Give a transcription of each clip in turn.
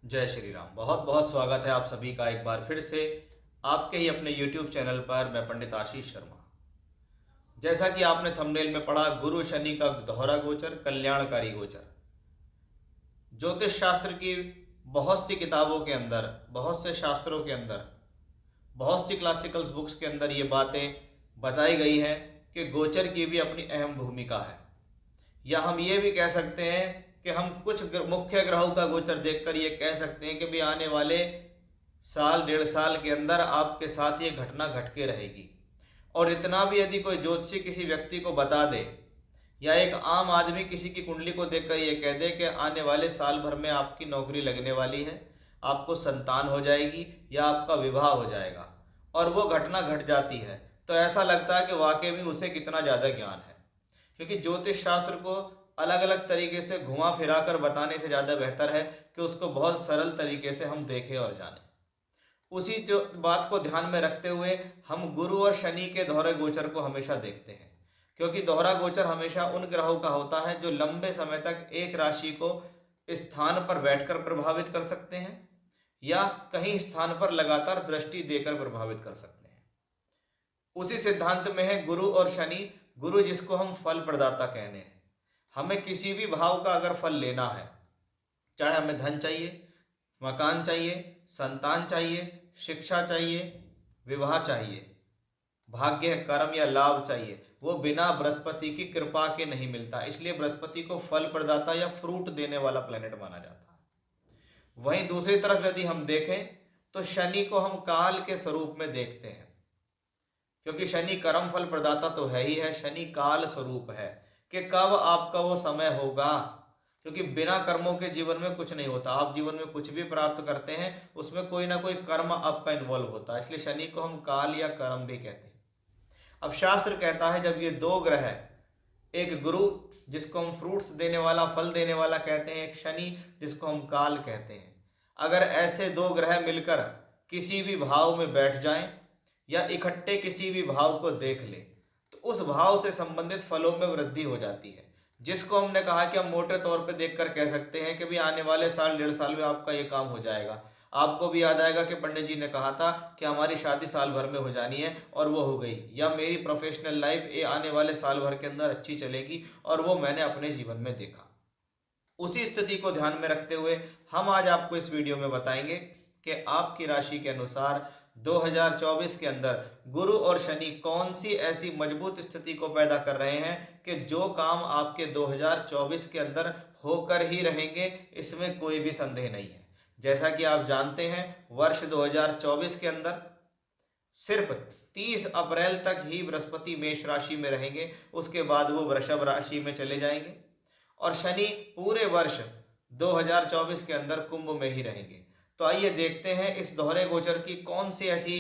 जय श्री राम। बहुत बहुत स्वागत है आप सभी का एक बार फिर से आपके ही अपने YouTube चैनल पर। मैं पंडित आशीष शर्मा। जैसा कि आपने थंबनेल में पढ़ा, गुरु शनि का दोहरा गोचर, कल्याणकारी गोचर। ज्योतिष शास्त्र की बहुत सी किताबों के अंदर, बहुत से शास्त्रों के अंदर, बहुत सी क्लासिकल्स बुक्स के अंदर ये बातें बताई गई हैं कि गोचर की भी अपनी अहम भूमिका है। या हम ये भी कह सकते हैं कि हम कुछ मुख्य ग्रहों का गोचर देखकर ये कह सकते हैं कि भी आने वाले साल डेढ़ साल के अंदर आपके साथ ये घटना घट के रहेगी। और इतना भी यदि कोई ज्योतिषी किसी व्यक्ति को बता दे या एक आम आदमी किसी की कुंडली को देखकर ये कह दे कि आने वाले साल भर में आपकी नौकरी लगने वाली है, आपको संतान हो जाएगी या आपका विवाह हो जाएगा, और वो घटना घट जाती है, तो ऐसा लगता है कि वाकई में उसे कितना ज़्यादा ज्ञान है। क्योंकि ज्योतिष शास्त्र को अलग अलग तरीके से घुमा फिरा कर बताने से ज़्यादा बेहतर है कि उसको बहुत सरल तरीके से हम देखें और जानें। उसी जो बात को ध्यान में रखते हुए हम गुरु और शनि के दोहरे गोचर को हमेशा देखते हैं, क्योंकि दोहरा गोचर हमेशा उन ग्रहों का होता है जो लंबे समय तक एक राशि को स्थान पर बैठकर प्रभावित कर सकते हैं या कहीं स्थान पर लगातार दृष्टि देकर प्रभावित कर सकते हैं। उसी सिद्धांत में है गुरु और शनि। गुरु जिसको हम फल प्रदाता कहने हैं। हमें किसी भी भाव का अगर फल लेना है, चाहे हमें धन चाहिए, मकान चाहिए, संतान चाहिए, शिक्षा चाहिए, विवाह चाहिए, भाग्य, कर्म या लाभ चाहिए, वो बिना बृहस्पति की कृपा के नहीं मिलता। इसलिए बृहस्पति को फल प्रदाता या फ्रूट देने वाला प्लेनेट माना जाता है। वहीं दूसरी तरफ यदि हम देखें तो शनि को हम काल के स्वरूप में देखते हैं, क्योंकि शनि कर्म फल प्रदाता तो है ही है, शनि काल स्वरूप है कि कब आपका वो समय होगा। क्योंकि बिना कर्मों के जीवन में कुछ नहीं होता। आप जीवन में कुछ भी प्राप्त करते हैं उसमें कोई ना कोई कर्म आपका इन्वॉल्व होता है, इसलिए शनि को हम काल या कर्म भी कहते हैं। अब शास्त्र कहता है जब ये दो ग्रह है, एक गुरु जिसको हम फ्रूट्स देने वाला, फल देने वाला कहते हैं, एक शनि जिसको हम काल कहते हैं, अगर ऐसे दो ग्रह मिलकर किसी भी भाव में बैठ जाएं या इकट्ठे किसी भी भाव को देख ले तो उस भाव से संबंधित फलों में वृद्धि हो जाती है। जिसको हमने कहा कि हम मोटे तौर पे देखकर कह सकते हैं कि भी आने वाले साल डेढ़ साल में आपका ये काम हो जाएगा। आपको भी याद आएगा कि पंडित जी ने कहा था कि हमारी शादी साल भर में हो जानी है और वो हो गई, या मेरी प्रोफेशनल लाइफ ये आने वाले साल भर के अंदर अच्छी चलेगी, और वो मैंने अपने जीवन में देखा। उसी स्थिति को ध्यान में रखते हुए हम आज आपको इस वीडियो में बताएंगे कि आपकी राशि के अनुसार 2024 के अंदर गुरु और शनि कौन सी ऐसी मजबूत स्थिति को पैदा कर रहे हैं कि जो काम आपके 2024 के अंदर होकर ही रहेंगे, इसमें कोई भी संदेह नहीं है। जैसा कि आप जानते हैं, वर्ष 2024 के अंदर सिर्फ 30 अप्रैल तक ही बृहस्पति मेष राशि में रहेंगे, उसके बाद वो वृषभ राशि में चले जाएंगे, और शनि पूरे वर्ष 2024 के अंदर कुंभ में ही रहेंगे। तो आइए देखते हैं इस दोहरे गोचर की कौन सी ऐसी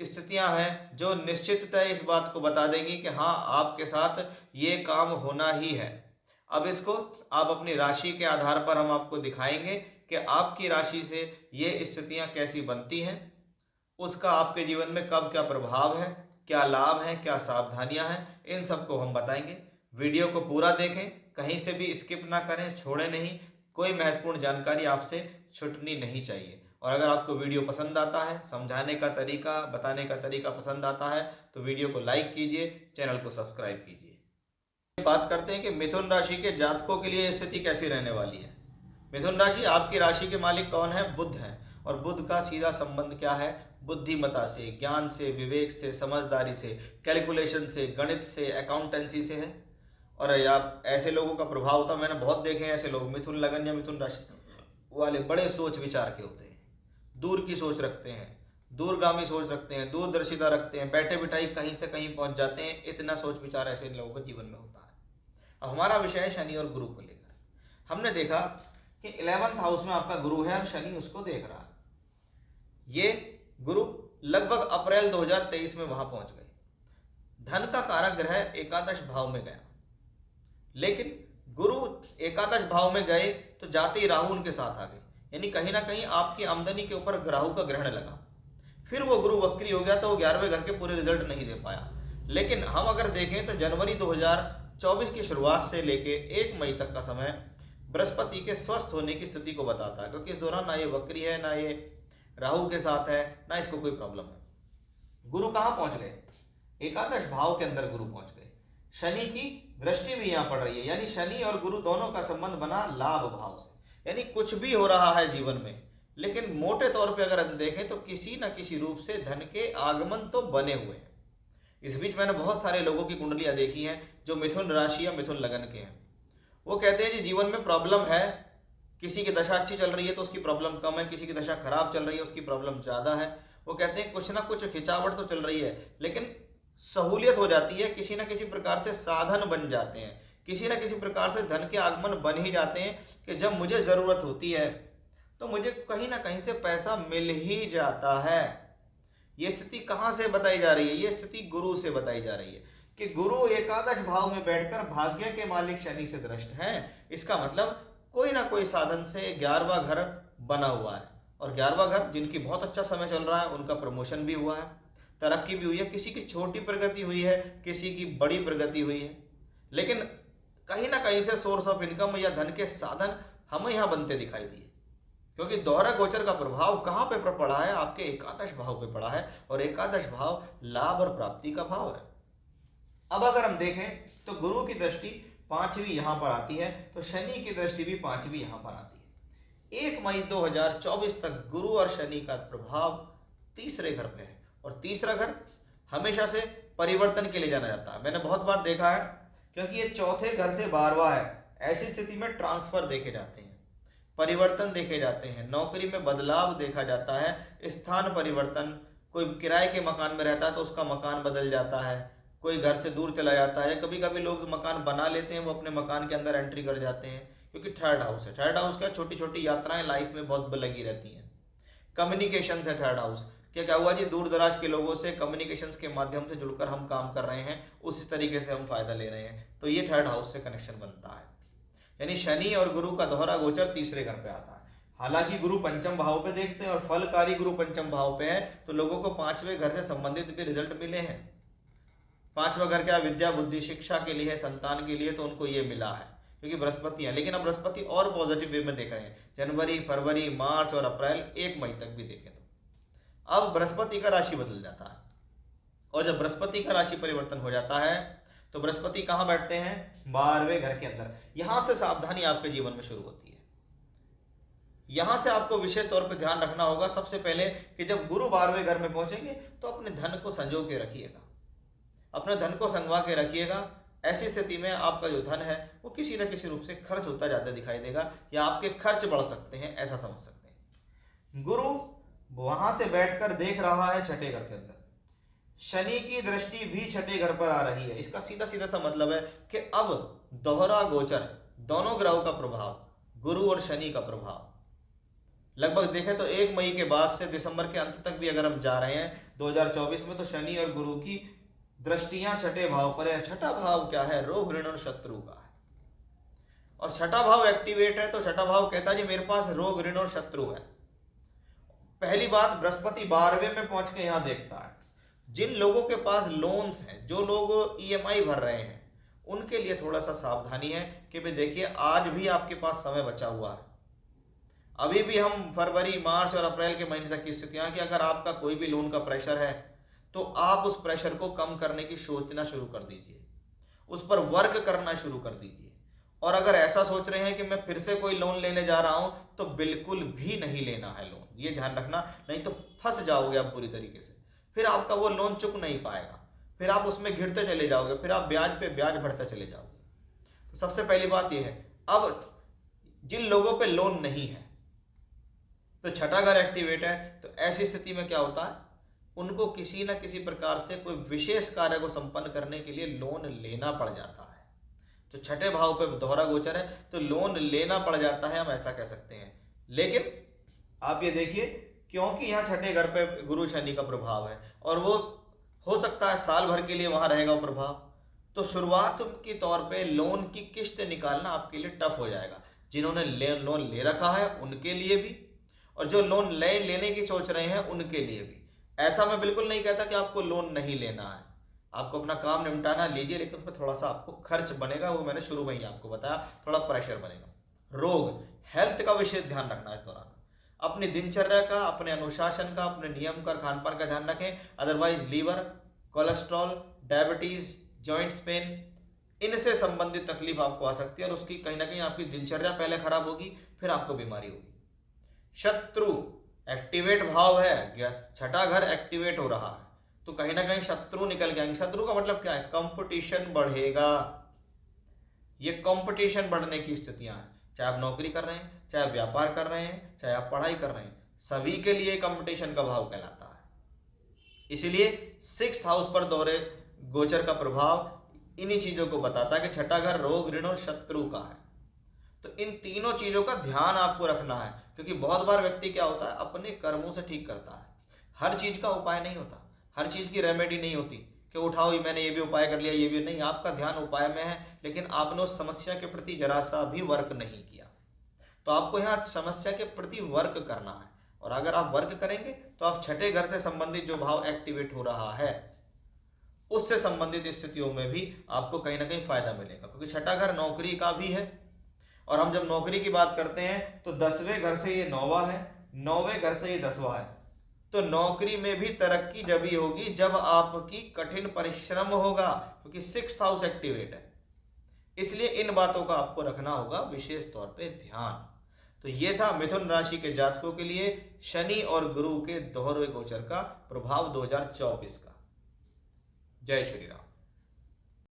स्थितियां हैं जो निश्चिततः इस बात को बता देंगी कि हाँ, आपके साथ ये काम होना ही है। अब इसको आप अपनी राशि के आधार पर हम आपको दिखाएंगे कि आपकी राशि से ये स्थितियां कैसी बनती हैं, उसका आपके जीवन में कब क्या प्रभाव है, क्या लाभ है, क्या सावधानियां हैं, इन सबको हम बताएंगे। वीडियो को पूरा देखें, कहीं से भी स्किप ना करें, छोड़ें नहीं। कोई महत्वपूर्ण जानकारी आपसे छूटनी नहीं चाहिए। और अगर आपको वीडियो पसंद आता है, समझाने का तरीका, बताने का तरीका पसंद आता है, तो वीडियो को लाइक कीजिए, चैनल को सब्सक्राइब कीजिए। बात करते हैं कि मिथुन राशि के जातकों के लिए स्थिति कैसी रहने वाली है। मिथुन राशि, आपकी राशि के मालिक कौन है? बुध है। और बुध का सीधा संबंध क्या है? बुद्धिमत्ता से, ज्ञान से, विवेक से, समझदारी से, कैलकुलेशन से, गणित से, अकाउंटेंसी से है। और आप ऐसे लोगों का प्रभाव होता, मैंने बहुत देखे हैं ऐसे लोग, मिथुन लगन या मिथुन राशि वाले बड़े सोच विचार के होते हैं, दूर की सोच रखते हैं, दूरगामी सोच रखते हैं, दूरदर्शिता रखते हैं, बैठे बिठाई कहीं से कहीं पहुंच जाते हैं। इतना सोच विचार ऐसे लोगों के जीवन में होता है। अब हमारा विषय है शनि और गुरु को लेकर। हमने देखा कि 11th हाउस में आपका गुरु है और शनि उसको देख रहा है। ये गुरु लगभग अप्रैल 2023 में वहां पहुंच गए। धन का कारक ग्रह एकादश भाव में गया, लेकिन गुरु एकादश भाव में गए तो जाते ही राहु उनके साथ आ गए, यानी कहीं ना कहीं आपकी आमदनी के ऊपर राहु का ग्रहण लगा। फिर वो गुरु वक्री हो गया तो वो 11वें घर के पूरे रिजल्ट नहीं दे पाया। लेकिन हम अगर देखें तो जनवरी 2024 की शुरुआत से लेके 1 मई तक का समय बृहस्पति के स्वस्थ होने की स्थिति को बताता है, क्योंकि इस दौरान ना ये वक्री है, ना ये राहु के साथ है, ना इसको कोई प्रॉब्लम है। गुरु कहाँ पहुंच गए? एकादश भाव के अंदर गुरु पहुंच गए। शनि की दृष्टि भी यहाँ पड़ रही है, यानी शनि और गुरु दोनों का संबंध बना लाभ भाव से। यानी कुछ भी हो रहा है जीवन में, लेकिन मोटे तौर पे अगर हम देखें तो किसी न किसी रूप से धन के आगमन तो बने हुए हैं। इस बीच मैंने बहुत सारे लोगों की कुंडलियां देखी हैं जो मिथुन राशि या मिथुन लगन के हैं। वो कहते हैं जी जीवन में प्रॉब्लम है, किसी की दशा अच्छी चल रही है तो उसकी प्रॉब्लम कम है, किसी की दशा खराब चल रही है उसकी प्रॉब्लम ज़्यादा है। वो कहते हैं कुछ ना कुछ खिंचावट तो चल रही है, लेकिन सहूलियत हो जाती है, किसी न किसी प्रकार से साधन बन जाते हैं, किसी न किसी प्रकार से धन के आगमन बन ही जाते हैं कि जब मुझे ज़रूरत होती है तो मुझे कहीं ना कहीं से पैसा मिल ही जाता है। ये स्थिति कहाँ से बताई जा रही है? ये स्थिति गुरु से बताई जा रही है कि गुरु एकादश भाव में बैठकर भाग्य के मालिक शनि से दृष्ट हैं। इसका मतलब कोई ना कोई साधन से 11वां घर बना हुआ है, और 11वां घर जिनकी बहुत अच्छा समय चल रहा है उनका प्रमोशन भी हुआ है, तरक्की भी हुई है, किसी की छोटी प्रगति हुई है, किसी की बड़ी प्रगति हुई है, लेकिन कहीं ना कहीं से सोर्स ऑफ इनकम या धन के साधन हमें यहाँ बनते दिखाई दिए, क्योंकि दोहरा गोचर का प्रभाव कहाँ पे पड़ा है? आपके एकादश भाव पे पड़ा है, और एकादश भाव लाभ और प्राप्ति का भाव है। अब अगर हम देखें तो गुरु की दृष्टि 5वीं यहां पर आती है, तो शनि की दृष्टि भी 5वीं यहां पर आती है। 1 मई 2024 तक गुरु और शनि का प्रभाव तीसरे घर पे है, और तीसरा घर हमेशा से परिवर्तन के लिए जाना जाता है। मैंने बहुत बार देखा है, क्योंकि ये चौथे घर से 12वां है। ऐसी स्थिति में ट्रांसफर देखे जाते हैं, परिवर्तन देखे जाते हैं, नौकरी में बदलाव देखा जाता है, स्थान परिवर्तन, कोई किराए के मकान में रहता है तो उसका मकान बदल जाता है, कोई घर से दूर चला जाता है, कभी कभी लोग मकान बना लेते हैं, वो अपने मकान के अंदर एंट्री कर जाते हैं, क्योंकि थर्ड हाउस है। थर्ड हाउस क्या, छोटी छोटी यात्राएं लाइफ में बहुत लगी रहती हैं। कम्युनिकेशन है थर्ड हाउस। क्या हुआ जी, दूर दराज के लोगों से कम्युनिकेशंस के माध्यम से जुड़कर हम काम कर रहे हैं, उसी तरीके से हम फायदा ले रहे हैं, तो ये थर्ड हाउस से कनेक्शन बनता है। यानी शनि और गुरु का दोहरा गोचर तीसरे घर पे आता है। हालांकि गुरु पंचम भाव पे देखते हैं और फलकारी गुरु पंचम भाव पे है, तो लोगों को 5वें घर से संबंधित भी रिजल्ट मिले हैं। 5वां घर क्या, विद्या बुद्धि शिक्षा के लिए, संतान के लिए, तो उनको ये मिला है क्योंकि बृहस्पति है। लेकिन अब बृहस्पति और पॉजिटिव वे में देख रहे हैं, जनवरी, फरवरी, मार्च और अप्रैल, 1 मई तक भी देखें तो अब बृहस्पति का राशि बदल जाता है, और जब बृहस्पति का राशि परिवर्तन हो जाता है तो बृहस्पति कहाँ बैठते हैं? 12वें घर के अंदर। यहां से सावधानी आपके जीवन में शुरू होती है। यहां से आपको विशेष तौर पर ध्यान रखना होगा सबसे पहले कि जब गुरु 12वें घर में पहुंचेंगे तो अपने धन को संजो के रखिएगा, अपने धन को संगवा के रखिएगा। ऐसी स्थिति में आपका जो धन है वो किसी न किसी रूप से खर्च होता जाता दिखाई देगा, या आपके खर्च बढ़ सकते हैं, ऐसा समझ सकते हैं। गुरु वहां से बैठकर देख रहा है छठे घर के अंदर, शनि की दृष्टि भी छठे घर पर आ रही है। इसका सीधा सीधा सा मतलब है कि अब दोहरा गोचर, दोनों ग्रहों का प्रभाव, गुरु और शनि का प्रभाव लगभग देखें तो 1 मई के बाद से दिसंबर के अंत तक भी अगर हम जा रहे हैं 2024 में, तो शनि और गुरु की दृष्टियां छठे भाव पर है। छठा भाव क्या है? रोग ऋण और शत्रु का है, और छठा भाव एक्टिवेट है, तो छठा भाव कहता है जी मेरे पास रोग ऋण और शत्रु है। पहली बात, बृहस्पति 12वें में पहुंच के यहां देखता है, जिन लोगों के पास लोन्स हैं, जो लोग ईएमआई भर रहे हैं, उनके लिए थोड़ा सा सावधानी है कि भाई देखिए आज भी आपके पास समय बचा हुआ है। अभी भी हम फरवरी, मार्च और अप्रैल के महीने तक की स्थितियां कि अगर आपका कोई भी लोन का प्रेशर है तो आप उस प्रेशर को कम करने की सोचना शुरू कर दीजिए, उस पर वर्क करना शुरू कर दीजिए। और अगर ऐसा सोच रहे हैं कि मैं फिर से कोई लोन लेने जा रहा हूं, तो बिल्कुल भी नहीं लेना है लोन, ये ध्यान रखना, नहीं तो फंस जाओगे आप पूरी तरीके से। फिर आपका वो लोन चुक नहीं पाएगा, फिर आप उसमें घिरते चले जाओगे, फिर आप ब्याज पे ब्याज भरते चले जाओगे। तो सबसे पहली बात यह है, अब जिन लोगों पे लोन नहीं है तो छठा घर एक्टिवेट है, तो ऐसी स्थिति में क्या होता है, उनको किसी न किसी प्रकार से कोई विशेष कार्य को संपन्न करने के लिए लोन लेना पड़ जाता है। तो छठे भाव पे दोहरा गोचर है तो लोन लेना पड़ जाता है, हम ऐसा कह सकते हैं। लेकिन आप ये देखिए, क्योंकि यहाँ छठे घर पे गुरु शनि का प्रभाव है और वो हो सकता है साल भर के लिए वहां रहेगा वो प्रभाव, तो शुरुआत के तौर पे लोन की किस्त निकालना आपके लिए टफ हो जाएगा। जिन्होंने लोन ले रखा है उनके लिए भी, और जो लोन लेने की सोच रहे हैं उनके लिए भी। ऐसा मैं बिल्कुल नहीं कहता कि आपको लोन नहीं लेना है, आपको अपना काम निपटाना लीजिए, लेकिन उसमें थोड़ा सा आपको खर्च बनेगा, वो मैंने शुरू में ही आपको बताया, थोड़ा प्रेशर बनेगा। रोग, हेल्थ का विशेष ध्यान रखना इस दौरान। अपनी दिनचर्या का, अपने अनुशासन का, अपने नियम का, खान पान का ध्यान रखें। Otherwise liver, cholesterol, diabetes, joints pain, इनसे संबंधित तकलीफ आपको आ सकती है और उसकी कहीं ना कहीं आपकी दिनचर्या पहले खराब होगी, फिर आपको बीमारी होगी। शत्रु, एक्टिवेट भाव है, छठा घर एक्टिवेट हो रहा है, तो कहीं ना कहीं शत्रु निकल के आएंगे। शत्रु का मतलब क्या है? कंपटीशन बढ़ेगा। ये कंपटीशन बढ़ने की स्थितियां हैं, चाहे आप नौकरी कर रहे हैं, चाहे आप व्यापार कर रहे हैं, चाहे आप पढ़ाई कर रहे हैं, सभी के लिए कंपटीशन का भाव कहलाता है। इसीलिए 6th हाउस पर दौरे गोचर का प्रभाव इन्हीं चीजों को बताता है कि छठा घर रोग, ऋण और शत्रु का है। तो इन तीनों चीजों का ध्यान आपको रखना है, क्योंकि बहुत बार व्यक्ति क्या होता है, अपने कर्मों से ठीक करता है। हर चीज का उपाय नहीं होता, हर चीज की रेमेडी नहीं होती कि उठाओ मैंने ये भी उपाय कर लिया, ये भी नहीं। आपका ध्यान उपाय में है, लेकिन आपने उस समस्या के प्रति जरा सा भी वर्क नहीं किया। तो आपको यहाँ समस्या के प्रति वर्क करना है, और अगर आप वर्क करेंगे तो आप छठे घर से संबंधित जो भाव एक्टिवेट हो रहा है उससे संबंधित स्थितियों में भी आपको कहीं ना कहीं फायदा मिलेगा, क्योंकि छठा घर नौकरी का भी है। और हम जब नौकरी की बात करते हैं तो 10वें घर से ये 9वां है, 9वें घर से ये 10वां है। तो नौकरी में भी तरक्की जब ही होगी जब आपकी कठिन परिश्रम होगा, क्योंकि 6th हाउस एक्टिवेट है। इसलिए इन बातों का आपको रखना होगा विशेष तौर पे ध्यान। तो ये था मिथुन राशि के जातकों के लिए शनि और गुरु के दोहरे गोचर का प्रभाव 2024 का। जय श्री राम।